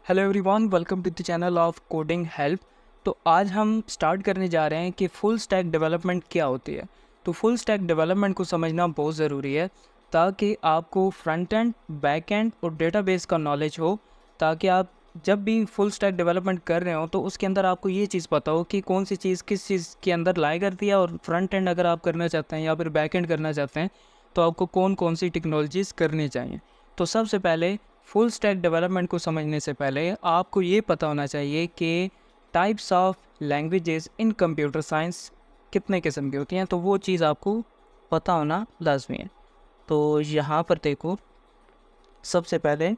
Hello everyone, welcome to the channel of coding help. तो आज हम स्टार्ट करने जा रहे हैं कि फुल स्टैक डेवलपमेंट क्या होती है। तो फुल स्टैक डेवलपमेंट को समझना बहुत ज़रूरी है ताकि आपको फ्रंट एंड, बैक एंड और डेटाबेस का नॉलेज हो, ताकि आप जब भी फुल स्टैक डेवलपमेंट कर रहे हो तो उसके अंदर आपको ये चीज़ पता हो कि कौन सी चीज़ किस चीज़ के अंदर लाई करती है, और फ्रंट एंड अगर आप करना चाहते हैं या फिर बैक एंड करना चाहते हैं तो आपको कौन कौन सी टेक्नोलॉजीज़ करनी चाहिए। तो सबसे पहले फुल स्टैक डेवलपमेंट को समझने से पहले आपको ये पता होना चाहिए कि types of languages in computer science कितने किस्म की होती हैं, तो वो चीज़ आपको पता होना लाजमी है। तो यहाँ पर देखो, सबसे पहले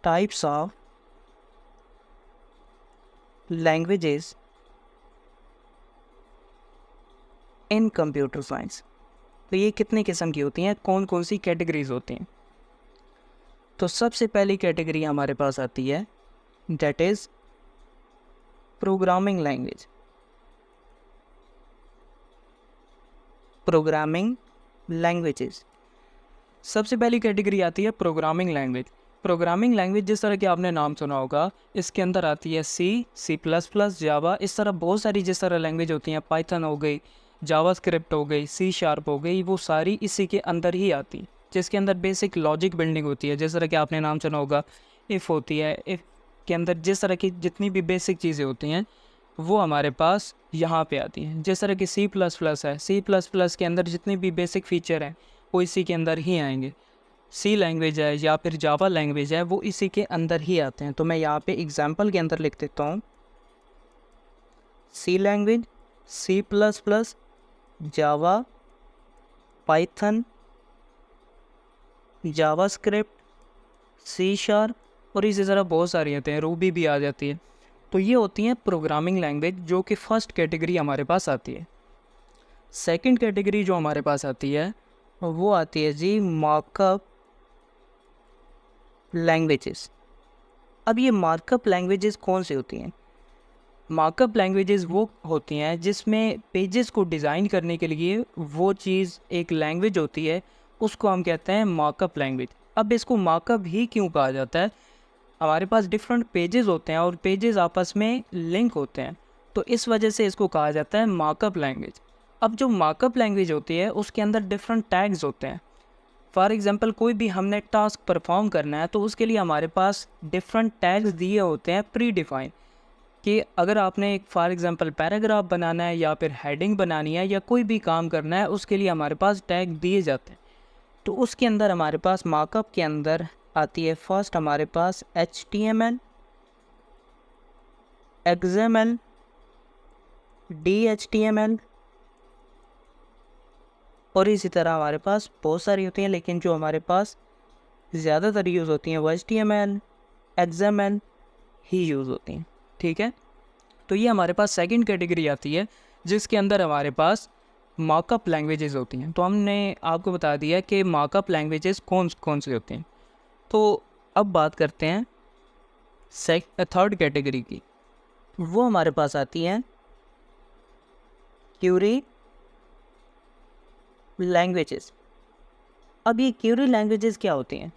types of languages in computer science, तो ये कितने किस्म की होती हैं, कौन कौन सी कैटेगरीज होती हैं। तो सबसे पहली कैटेगरी हमारे पास आती है, that is programming language. Programming languages, सबसे पहली कैटेगरी आती है प्रोग्रामिंग लैंग्वेज। प्रोग्रामिंग लैंग्वेज जिस तरह के आपने नाम सुना होगा, इसके अंदर आती है सी प्लस प्लस, जावा, इस तरह बहुत सारी जिस तरह लैंग्वेज होती हैं, पाइथन हो गई, जावा स्क्रिप्ट हो गई, सी शार्प हो गई, वो सारी इसी के अंदर ही आती, जिसके अंदर बेसिक लॉजिक बिल्डिंग होती है। जिस तरह के आपने नाम सुना होगा, इफ़ होती है, इफ़ के अंदर जिस तरह की जितनी भी बेसिक चीज़ें होती हैं वो हमारे पास यहाँ पे आती हैं। जिस तरह की सी प्लस प्लस है, सी प्लस प्लस के अंदर जितनी भी बेसिक फ़ीचर हैं वो इसी के अंदर ही आएंगे। सी लैंग्वेज है या फिर जावा लैंग्वेज है, वो इसी के अंदर ही आते हैं। तो मैं यहाँ पे एग्जांपल के अंदर लिख देता हूँ, सी लैंग्वेज, सी प्लस प्लस, जावा, पाइथन, जावा स्क्रिप्ट, सी शार्प, और इसी तरह बहुत सारी होते हैं, रूबी भी आ जाती है। तो ये होती हैं प्रोग्रामिंग लैंग्वेज, जो कि फर्स्ट कैटेगरी हमारे पास आती है। सेकंड कैटेगरी जो हमारे पास आती है वो आती है जी मार्कअप लैंग्वेजेस। अब ये मार्कअप लैंग्वेजेस कौन सी होती हैं? मार्कअप लैंग्वेजेस वो होती हैं जिसमें पेजेस को डिज़ाइन करने के लिए वो चीज़ एक लैंग्वेज होती है, उसको हम कहते हैं मार्कअप लैंग्वेज। अब इसको मार्कअप ही क्यों कहा जाता है? हमारे पास डिफरेंट पेजेस होते हैं और पेजेस आपस में लिंक होते हैं, तो इस वजह से इसको कहा जाता है मार्कअप लैंग्वेज। अब जो मार्कअप लैंग्वेज होती है उसके अंदर डिफरेंट टैग्स होते हैं। फॉर एग्जांपल, कोई भी हमने टास्क परफॉर्म करना है तो उसके लिए हमारे पास डिफरेंट टैग्स दिए होते हैं प्री डिफाइन, कि अगर आपने एक फॉर एग्जांपल पैराग्राफ बनाना है या फिर हेडिंग बनानी है या कोई भी काम करना है, उसके लिए हमारे पास टैग दिए जाते हैं। तो उसके अंदर हमारे पास मार्कअप के अंदर आती है, फर्स्ट हमारे पास HTML, XML, DHTML, और इसी तरह हमारे पास बहुत सारी होती हैं, लेकिन जो हमारे पास ज़्यादातर यूज़ होती हैं वो HTML, XML ही यूज़ होती हैं। ठीक है, तो ये हमारे पास सेकंड कैटेगरी आती है जिसके अंदर हमारे पास मार्कअप लैंग्वेजेस होती हैं। तो हमने आपको बता दिया कि मार्कअप लैंग्वेजेस कौन कौन सी होती हैं। तो अब बात करते हैं थर्ड कैटेगरी की। वो हमारे पास आती हैं क्यूरी लैंग्वेजेस। अब ये क्यूरी लैंग्वेजेस क्या होती हैं?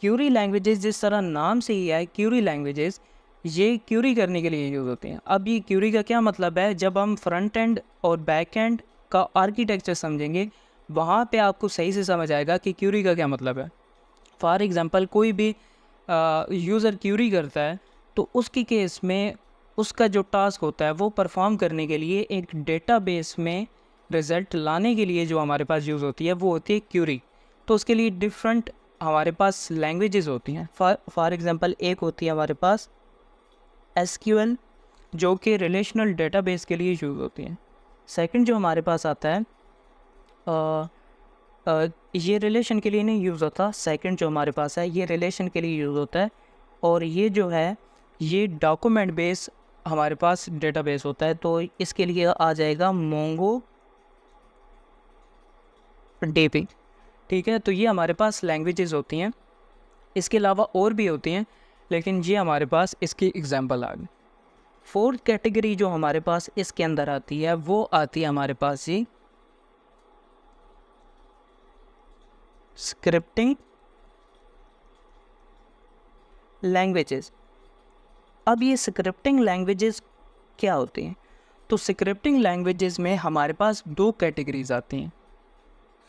क्यूरी लैंग्वेजेस जिस तरह नाम से ही है, क्यूरी लैंग्वेजेस ये क्यूरी करने के लिए यूज़ होती हैं। अब ये क्यूरी का क्या मतलब है? जब हम फ्रंट एंड और बैक एंड का आर्किटेक्चर समझेंगे, वहाँ पे आपको सही से समझ आएगा कि क्यूरी का क्या मतलब है। फॉर एग्ज़ाम्पल, कोई भी यूज़र क्यूरी करता है तो उसकी केस में उसका जो टास्क होता है वो परफॉर्म करने के लिए एक डेटाबेस में रिज़ल्ट लाने के लिए जो हमारे पास यूज़ होती है वो होती है क्यूरी। तो उसके लिए डिफरेंट हमारे पास लैंग्वेजेस होती हैं। फॉर एग्ज़ाम्पल, एक होती है हमारे पास SQL, जो कि रिलेशनल डेटाबेस के लिए यूज़ होती हैं। सेकंड जो हमारे पास आता है, ये रिलेशन के लिए नहीं यूज़ होता। सेकंड जो हमारे पास है ये रिलेशन के लिए यूज़ होता है, और ये जो है ये डॉक्यूमेंट बेस हमारे पास डेटाबेस होता है। तो इसके लिए आ जाएगा मोंगो डीबी। ठीक है, तो ये हमारे पास लैंग्वेजेस होती हैं। इसके अलावा और भी होती हैं, लेकिन ये हमारे पास इसकी एग्जांपल आ गई। फोर्थ कैटेगरी जो हमारे पास इसके अंदर आती है वो आती है हमारे पास ही स्क्रिप्टिंग लैंग्वेजेस। अब ये स्क्रिप्टिंग लैंग्वेजेस क्या होती हैं? तो स्क्रिप्टिंग लैंग्वेजेस में हमारे पास दो कैटेगरीज आती हैं।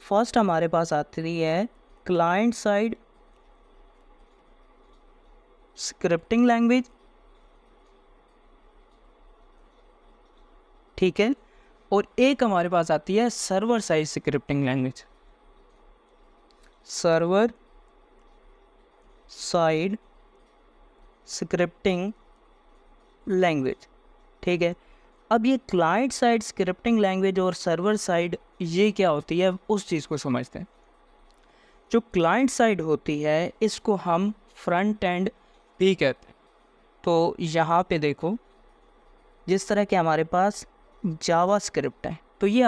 फर्स्ट हमारे पास आती है क्लाइंट साइड स्क्रिप्टिंग लैंग्वेज, ठीक है, और एक हमारे पास आती है server side scripting language. Server side scripting language, ठीक है। अब ये क्लाइंट साइड स्क्रिप्टिंग लैंग्वेज और सर्वर साइड ये क्या होती है, उस चीज़ को समझते हैं। जो क्लाइंट साइड होती है इसको हम फ्रंट एंड भी कहते हैं। तो यहाँ पे देखो, जिस तरह के हमारे पास जावा स्क्रिप्ट है, तो ये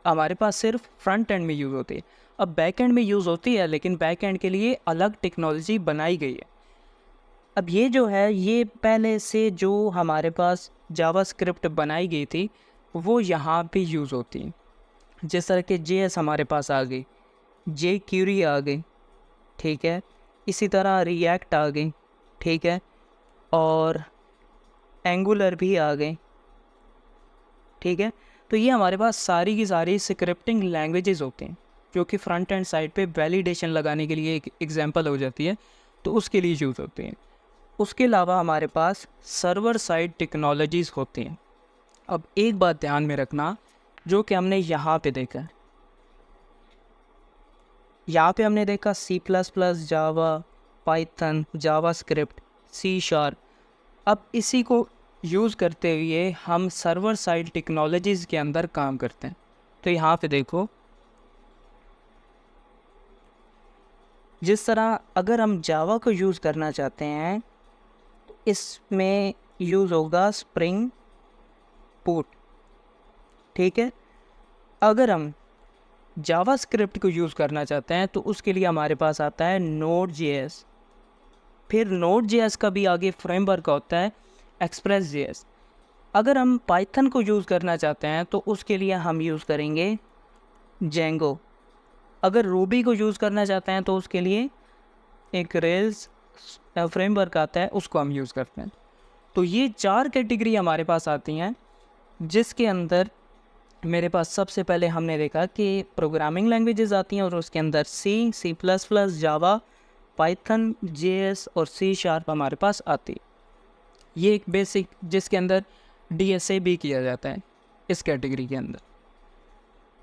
हमारे पास सिर्फ फ्रंट एंड में यूज़ होती है। अब बैक एंड में यूज़ होती है, लेकिन बैक एंड के लिए अलग टेक्नोलॉजी बनाई गई है। अब ये जो है, ये पहले से जो हमारे पास जावा स्क्रिप्ट बनाई गई थी वो यहाँ पे यूज़ होती है। जिस तरह के JS हमारे पास आ गई, jQuery आ गई, ठीक है, इसी तरह रिएक्ट आ गई, ठीक है, और एंगुलर भी आ गई, ठीक है। तो ये हमारे पास सारी की सारी स्क्रिप्टिंग लैंग्वेजेस होते हैं जो कि फ्रंट एंड साइड पे वैलिडेशन लगाने के लिए एक एग्जांपल हो जाती है, तो उसके लिए यूज़ होते हैं। उसके अलावा हमारे पास सर्वर साइड टेक्नोलॉजीज़ होती हैं। अब एक बात ध्यान में रखना, जो कि हमने यहाँ पे देखा है, यहाँ पे हमने देखा C++, जावा, पाइथन, जावा स्क्रिप्ट, C#। अब इसी को यूज़ करते हुए हम सर्वर साइड टेक्नोलॉजीज़ के अंदर काम करते हैं। तो यहाँ पे देखो, जिस तरह अगर हम जावा को यूज़ करना चाहते हैं, इसमें यूज़ होगा स्प्रिंग बूट, ठीक है। अगर हम जावा स्क्रिप्ट को यूज़ करना चाहते हैं तो उसके लिए हमारे पास आता है Node.js। फिर Node.js का भी आगे फ्रेमवर्क होता है Express.js। अगर हम पाइथन को यूज़ करना चाहते हैं तो उसके लिए हम यूज़ करेंगे Django। अगर रूबी को यूज़ करना चाहते हैं तो उसके लिए एक रेल्स फ्रेमवर्क आता है, उसको हम यूज़ करते हैं। तो ये 4 कैटेगरी हमारे पास आती हैं, जिसके अंदर मेरे पास सबसे पहले हमने देखा कि प्रोग्रामिंग लैंग्वेजेस आती हैं और उसके अंदर C++, जावा, पाइथन, JS और C# हमारे पास आती है। ये एक बेसिक, जिसके अंदर DSA भी किया जाता है इस कैटेगरी के अंदर।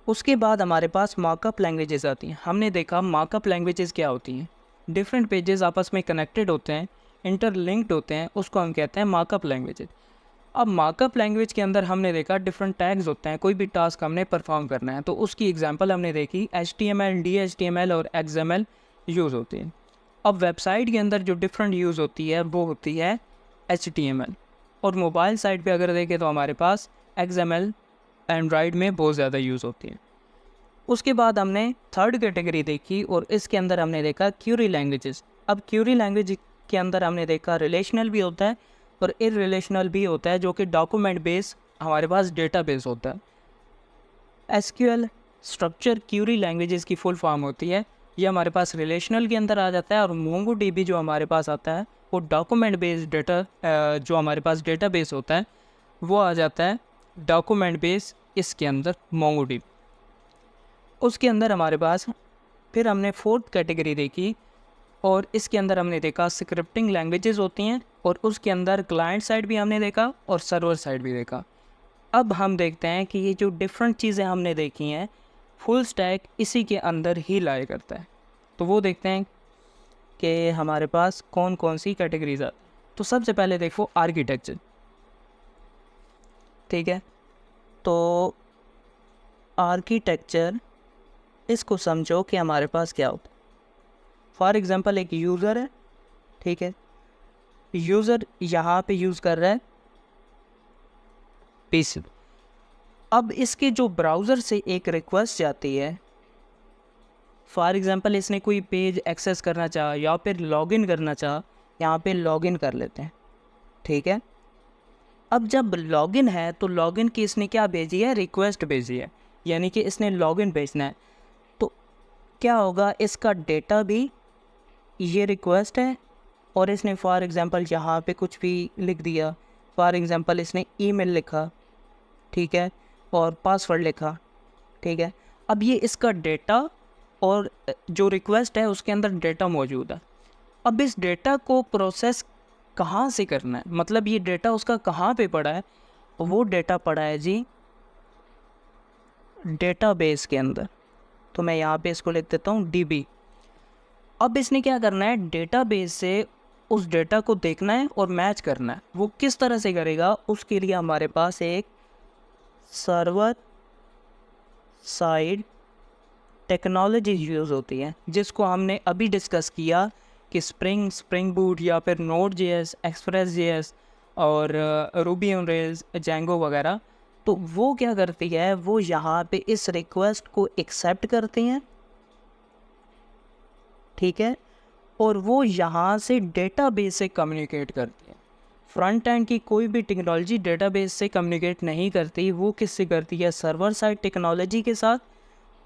उसके बाद हमारे पास मार्कअप लैंग्वेजेस आती हैं। हमने देखा मार्कअप लैंग्वेजेस क्या होती हैं। डिफरेंट पेजेस आपस में कनेक्टेड होते हैं, इंटरलिंक्ड होते हैं, उसको हम कहते हैं मार्कअप लैंग्वेजेस। अब मार्कअप लैंग्वेज के अंदर हमने देखा डिफरेंट टैग्स होते हैं। कोई भी टास्क हमने परफॉर्म करना है तो उसकी एग्जांपल हमने देखी HTML, DHTML और XML यूज़ होती है। अब वेबसाइट के अंदर जो डिफरेंट यूज़ होती है वो होती है HTML, और मोबाइल साइट पे अगर देखें तो हमारे पास XML एंड्रॉयड में बहुत ज़्यादा यूज़ होती है। उसके बाद हमने थर्ड कैटेगरी देखी और इसके अंदर हमने देखा क्यूरी लैंग्वेजेस। अब क्यूरी लैंग्वेज के अंदर हमने देखा रिलेशनल भी होता है और इररिलेशनल भी होता है, जो कि डॉक्यूमेंट बेस हमारे पास डेटाबेस होता है। SQL स्ट्रक्चर क्यूरी लैंग्वेजेस की फुल फॉर्म होती है। ये हमारे पास रिलेशनल के अंदर आ जाता है, और MongoDB जो हमारे पास आता है वो डॉक्यूमेंट बेस्ड डेटा, जो हमारे पास डेटाबेस होता है वो आ जाता है डॉक्यूमेंट बेस इसके अंदर MongoDB। उसके अंदर हमारे पास फिर हमने फोर्थ कैटेगरी देखी और इसके अंदर हमने देखा स्क्रिप्टिंग लैंग्वेजेस होती हैं, और उसके अंदर क्लाइंट साइड भी हमने देखा और सर्वर साइड भी देखा। अब हम देखते हैं कि ये जो डिफरेंट चीज़ें हमने देखी हैं, फुल स्टैक इसी के अंदर ही लाया करता है। तो वो देखते हैं कि हमारे पास कौन कौन सी कैटेगरीज आती। तो सबसे पहले देखो आर्किटेक्चर, ठीक है। तो आर्किटेक्चर, इसको समझो कि हमारे पास क्या होता है। फॉर एग्जांपल एक यूज़र है, ठीक है, यूज़र यहाँ पे यूज़ कर रहा है PC। अब इसके जो ब्राउज़र से एक रिक्वेस्ट जाती है, फॉर एग्जांपल इसने कोई पेज एक्सेस करना चाहा या फिर लॉगिन करना चाहा, यहाँ पे लॉगिन कर लेते हैं, ठीक है। अब जब लॉगिन है तो लॉगिन की इसने क्या भेजी है, रिक्वेस्ट भेजी है, यानी कि इसने लॉगिन भेजना है। तो क्या होगा, इसका डेटा भी ये रिक्वेस्ट है और इसने फॉर एग्ज़ाम्पल यहाँ पे कुछ भी लिख दिया, फॉर एग्ज़ाम्पल इसने ईमेल लिखा, ठीक है, और पासवर्ड लिखा, ठीक है। अब ये इसका डेटा और जो रिक्वेस्ट है उसके अंदर डेटा मौजूद है। अब इस डेटा को प्रोसेस कहाँ से करना है, मतलब ये डेटा उसका कहाँ पे पड़ा है, वो डेटा पड़ा है जी डेटाबेस के अंदर। तो मैं यहाँ पे इसको लिख देता हूँ DB। अब इसने क्या करना है, डेटाबेस से उस डेटा को देखना है और मैच करना है। वो किस तरह से करेगा, उसके लिए हमारे पास एक सर्वर साइड टेक्नोलॉजी यूज़ होती है, जिसको हमने अभी डिस्कस किया कि स्प्रिंग बूट या फिर Node.js, Express.js और रूबी ऑन रेल्स, जेंगो वगैरह। तो वो क्या करती है, वो यहाँ पे इस रिक्वेस्ट को एक्सेप्ट करती हैं, ठीक है, और वो यहाँ से डेटाबेस से कम्युनिकेट करती है। फ्रंट एंड की कोई भी टेक्नोलॉजी डेटाबेस से कम्युनिकेट नहीं करती, वो किससे करती है, सर्वर साइड टेक्नोलॉजी के साथ।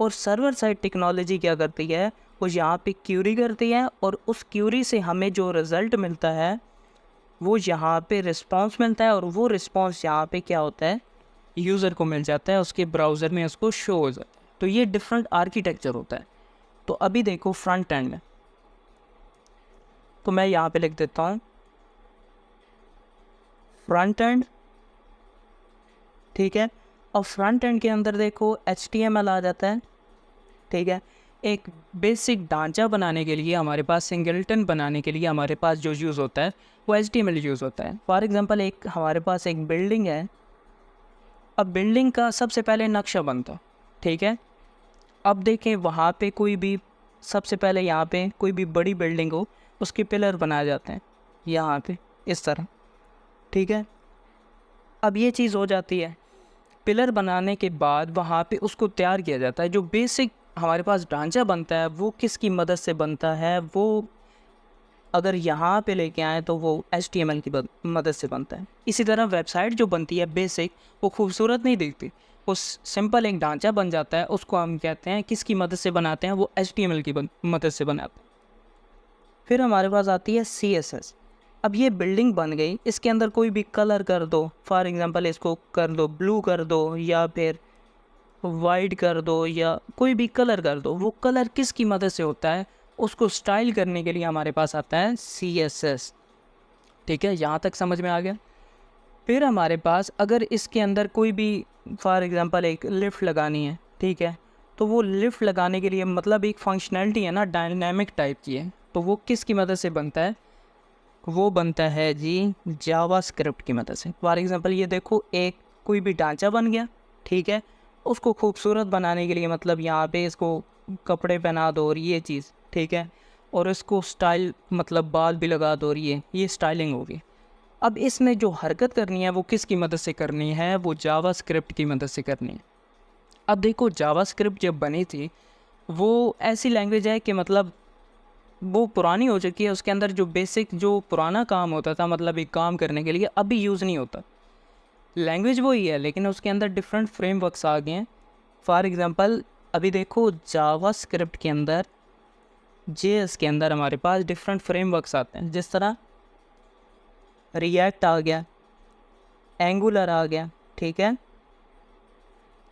और सर्वर साइड टेक्नोलॉजी क्या करती है, वो यहाँ पे क्यूरी करती है, और उस क्यूरी से हमें जो रिज़ल्ट मिलता है वो यहाँ पे रिस्पांस मिलता है, और वो रिस्पांस यहाँ पे क्या होता है, यूज़र को मिल जाता है, उसके ब्राउज़र में उसको शो हो जाता है। तो ये डिफरेंट आर्किटेक्चर होता है। तो अभी देखो फ्रंट एंड में, तो मैं यहाँ पे लिख देता हूँ फ्रंट एंड, ठीक है। और फ्रंट एंड के अंदर देखो HTML आ जाता है, ठीक है। एक बेसिक ढांचा बनाने के लिए हमारे पास, सिंगलटन बनाने के लिए हमारे पास जो यूज़ होता है वो HTML यूज़ होता है। फॉर एग्जांपल एक हमारे पास एक बिल्डिंग है। अब बिल्डिंग का सबसे पहले नक्शा बनता, ठीक है। अब देखें वहाँ पे कोई भी, सबसे पहले यहाँ पे कोई भी बड़ी बिल्डिंग हो, उसके पिलर बनाए जाते हैं यहाँ पे इस तरह, ठीक है। अब ये चीज़ हो जाती है, पिलर बनाने के बाद वहाँ पे उसको तैयार किया जाता है। जो बेसिक हमारे पास ढांचा बनता है वो किसकी मदद से बनता है, वो अगर यहाँ पे लेके आए तो वो HTML की मदद से बनता है। इसी तरह वेबसाइट जो बनती है बेसिक, वो खूबसूरत नहीं दिखती, वो सिंपल एक ढांचा बन जाता है, उसको हम कहते हैं किसकी मदद से बनाते हैं, वो HTML की मदद से बनाते हैं। फिर हमारे पास आती है CSS। अब ये बिल्डिंग बन गई, इसके अंदर कोई भी कलर कर दो, फॉर एग्जांपल इसको कर दो ब्लू कर दो, या फिर वाइट कर दो, या कोई भी कलर कर दो। वो कलर किसकी मदद से होता है, उसको स्टाइल करने के लिए हमारे पास आता है CSS, ठीक है। यहाँ तक समझ में आ गया। फिर हमारे पास अगर इसके अंदर कोई भी, फॉर एग्जांपल एक लिफ्ट लगानी है, ठीक है, तो वो लिफ्ट लगाने के लिए मतलब एक फंक्शनैलिटी है ना, डायनामिक टाइप की है, तो वो किसकी मदद से बनता है, वो बनता है जी जावास्क्रिप्ट की मदद से। फॉर एग्जांपल ये देखो एक कोई भी ढांचा बन गया, ठीक है, उसको खूबसूरत बनाने के लिए मतलब यहाँ पे इसको कपड़े पहना दो और ये चीज़, ठीक है, और इसको स्टाइल मतलब बाल भी लगा दो और ये स्टाइलिंग होगी। अब इसमें जो हरकत करनी है वो किसकी मदद से करनी है, वो जावास्क्रिप्ट की मदद से करनी है। अब देखो जावास्क्रिप्ट जब बनी थी वो ऐसी लैंग्वेज है कि मतलब वो पुरानी हो चुकी है, उसके अंदर जो बेसिक जो पुराना काम होता था मतलब एक काम करने के लिए अभी यूज़ नहीं होता। लैंग्वेज वही है लेकिन उसके अंदर डिफरेंट फ्रेमवर्क्स आ गए हैं। फॉर एग्जांपल अभी देखो जावास्क्रिप्ट के अंदर, JS के अंदर हमारे पास डिफरेंट फ्रेमवर्क्स आते हैं, जिस तरह रिएक्ट आ गया, एंगुलर आ गया, ठीक है।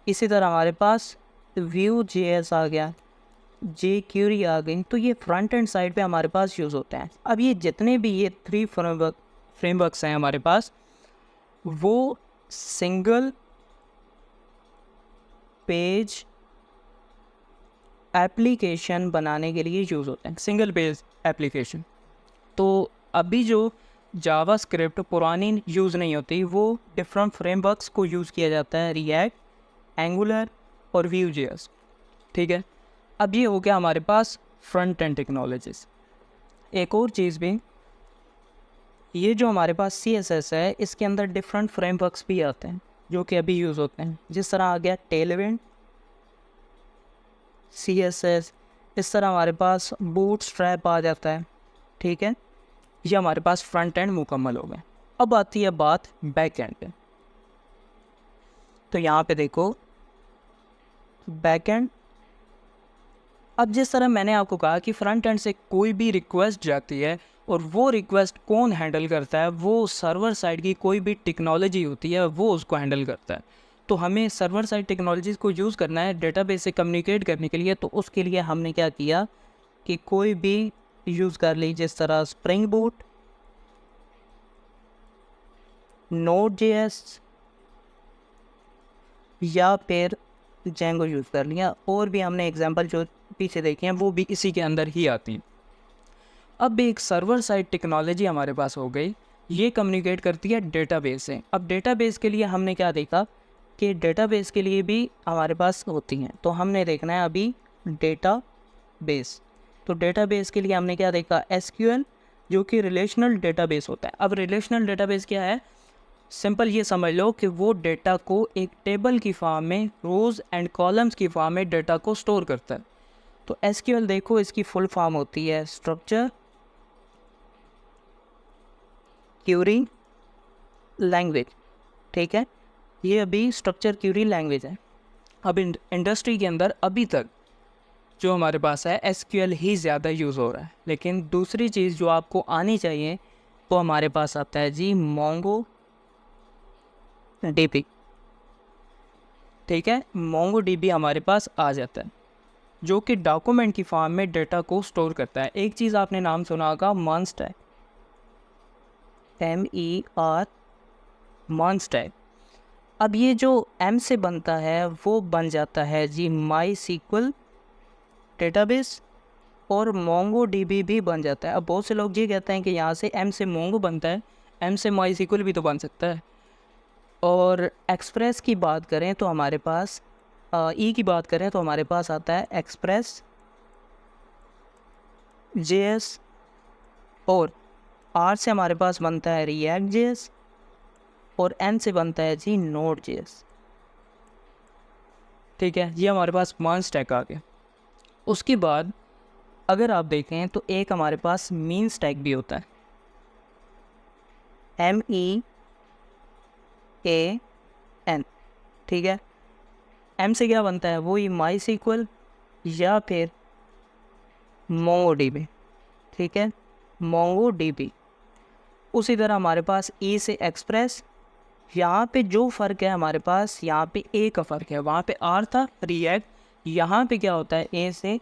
इसी तरह हमारे पास Vue.js आ गया, jQuery आ गई। तो ये फ्रंट एंड साइड पे हमारे पास यूज़ होते हैं। अब ये जितने भी ये 3 फ्रेमवर्क्स हैं हमारे पास, वो सिंगल पेज एप्लीकेशन बनाने के लिए यूज़ होते हैं, सिंगल पेज एप्लीकेशन। तो अभी जो जावास्क्रिप्ट पुरानी यूज़ नहीं होती, वो डिफरेंट फ्रेमवर्क्स को यूज़ किया जाता है, रिएक्ट, एंगुलर और Vue.js, ठीक है। अब ये हो गया हमारे पास फ्रंट एंड टेक्नोलॉजीज़। एक और चीज़ भी, ये जो हमारे पास CSS है इसके अंदर डिफरेंट फ्रेमवर्क्स भी आते हैं जो कि अभी यूज़ होते हैं, जिस तरह आ गया टेलविंड CSS, इस तरह हमारे पास बूटस्ट्रैप आ जाता है, ठीक है। ये हमारे पास फ्रंट एंड मुकम्मल हो गए। अब आती है बात बैक एंड पे। तो यहाँ पे देखो बैक एंड, अब जिस तरह मैंने आपको कहा कि फ्रंट एंड से कोई भी रिक्वेस्ट जाती है और वो रिक्वेस्ट कौन हैंडल करता है, वो सर्वर साइड की कोई भी टेक्नोलॉजी होती है वो उसको हैंडल करता है। तो हमें सर्वर साइड टेक्नोलॉजीज़ को यूज़ करना है डेटाबेस से कम्युनिकेट करने के लिए। तो उसके लिए हमने क्या किया कि कोई भी यूज़ कर ली, जिस तरह स्प्रिंग बूट, Node.js या फिर जेंगो यूज़ कर लिया। और भी हमने एग्जांपल जो पीछे देखे हैं वो भी इसी के अंदर ही आती हैं। अब एक सर्वर साइड टेक्नोलॉजी हमारे पास हो गई, ये कम्युनिकेट करती है डेटाबेस से। अब डेटाबेस के लिए हमने क्या देखा कि डेटाबेस के लिए भी हमारे पास होती हैं। तो हमने देखना है अभी डेटाबेस। तो डेटाबेस के लिए हमने क्या देखा, SQL, जो कि रिलेशनल डेटाबेस होता है। अब रिलेशनल डेटाबेस क्या है, सिंपल ये समझ लो कि वो डेटा को एक टेबल की फॉर्म में, रोज़ एंड कॉलम्स की फॉर्म में डेटा को स्टोर करता है। तो SQL देखो, इसकी फुल फॉर्म होती है स्ट्रक्चर क्यूरी लैंग्वेज। ठीक है, ये अभी स्ट्रक्चर क्यूरी लैंग्वेज है। अब इंडस्ट्री के अंदर अभी तक जो हमारे पास है SQL ही ज़्यादा यूज़ हो रहा है। लेकिन दूसरी चीज़ जो आपको आनी चाहिए वो हमारे पास आता है जी मोंगो DB। ठीक है, मोंगो DB हमारे पास आ जाता है, जो कि डॉक्यूमेंट की फॉर्म में डेटा को स्टोर करता है। एक चीज़ आपने नाम सुना होगा मॉन्स्टैक, MER, मॉन्स्टैक। अब ये जो M से बनता है वो बन जाता है जी MySQL डेटाबेस, और मोंगो DB भी बन जाता है। अब बहुत से लोग ये कहते हैं कि यहाँ से M से मोंगो बनता है, M से MySQL भी तो बन सकता है। और एक्सप्रेस की बात करें तो हमारे पास ई की बात करें तो हमारे पास आता है एक्सप्रेस JS, और R से हमारे पास बनता है React JS, और N से बनता है जी Node.js। ठीक है, ये हमारे पास मान स्टैक आ गया। उसके बाद अगर आप देखें तो एक हमारे पास मीन स्टैक भी होता है, MEAN। ठीक है, M से क्या बनता है, वो ही MySQL या फिर MongoDB। ठीक है, MongoDB। उसी तरह हमारे पास E से एक्सप्रेस। यहाँ पे जो फ़र्क है हमारे पास, यहाँ पे A का फ़र्क है, वहाँ पे R था React, यहाँ पे क्या होता है, A से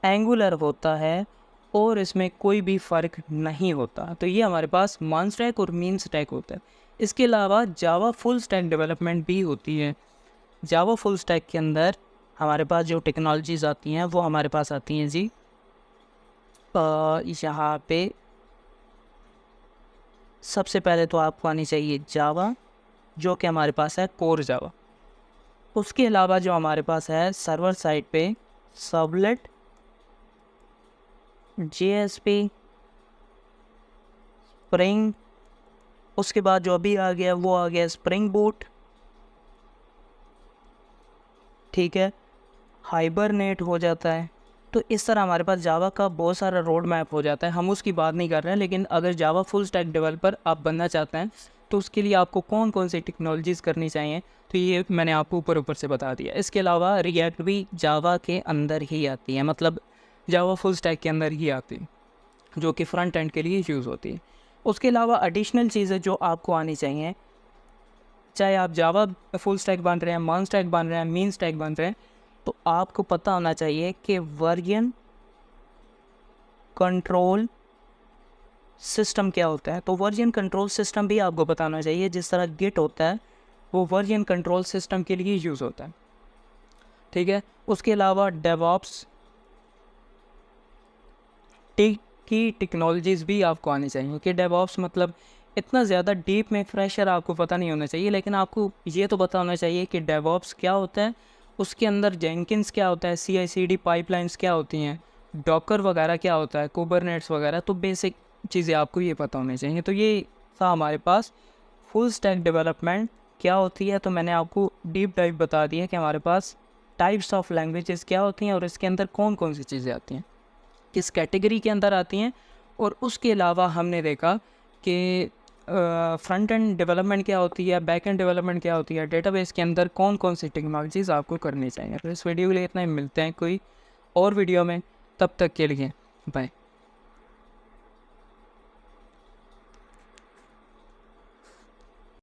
एंगुलर होता है, और इसमें कोई भी फ़र्क नहीं होता। तो ये हमारे पास मान स्टैक और मीन स्टैक होता है। इसके अलावा जावा फुल स्टैक डेवलपमेंट भी होती है। जावा फुल स्टैक के अंदर हमारे पास जो टेक्नोलॉजीज़ आती हैं वो हमारे पास आती हैं जी यहाँ पे सबसे पहले तो आपको आनी चाहिए जावा, जो कि हमारे पास है कोर जावा। उसके अलावा जो हमारे पास है सर्वर साइड पे सर्वलेट, JSP, स्प्रिंग। उसके बाद जो अभी आ गया वो आ गया स्प्रिंग बूट। ठीक है, हाइबरनेट हो जाता है। तो इस तरह हमारे पास जावा का बहुत सारा रोड मैप हो जाता है। हम उसकी बात नहीं कर रहे हैं, लेकिन अगर जावा फुल स्टैक डेवलपर आप बनना चाहते हैं तो उसके लिए आपको कौन कौन सी टेक्नोलॉजीज़ करनी चाहिए, तो ये मैंने आपको ऊपर ऊपर से बता दिया। इसके अलावा रिएक्ट भी जावा के अंदर ही आती है, मतलब जावा फुल स्टैक के अंदर ही आती है, जो कि फ्रंट एंड के लिए यूज़ होती है। उसके अलावा एडिशनल चीज़ें जो आपको आनी चाहिए, चाहे आप जावा फुल स्टैक बन रहे हैं, मान स्टैक बन रहे हैं, मीन स्टैक बन रहे हैं, तो आपको पता होना चाहिए कि वर्जन कंट्रोल सिस्टम क्या होता है। तो वर्जन कंट्रोल सिस्टम भी आपको पता होना चाहिए। जिस तरह गिट होता है वो वर्जन कंट्रोल सिस्टम के लिए यूज़ होता है। ठीक है, उसके अलावा डेवऑप्स की टेक्नोलॉजीज़ भी आपको आनी चाहिए कि डेवऑप्स मतलब इतना ज़्यादा डीप में फ्रेशर आपको पता नहीं होना चाहिए, लेकिन आपको ये तो पता होना चाहिए कि डेवऑप्स क्या होता है, उसके अंदर जेनकिंस क्या होता है, CI/CD पाइपलाइंस क्या होती हैं, डॉकर वगैरह क्या होता है, कुबरनेट्स वगैरह। तो बेसिक चीज़ें आपको ये पता होनी चाहिए। तो ये था हमारे पास फुल स्टैक डेवलपमेंट क्या होती है। तो मैंने आपको डीप डाइव बता दिया कि हमारे पास टाइप्स ऑफ लैंग्वेजेस क्या होती हैं और इसके अंदर कौन कौन सी चीज़ें आती हैं, किस कैटेगरी के अंदर आती हैं। और उसके अलावा हमने देखा कि फ्रंट एंड डेवलपमेंट क्या होती है, बैक एंड डेवलपमेंट क्या होती है, डेटाबेस के अंदर कौन कौन सी टेक्नोलॉजीज़ आपको करनी चाहिए। तो इस वीडियो के लिए इतना ही, मिलते हैं कोई और वीडियो में, तब तक के लिए बाय।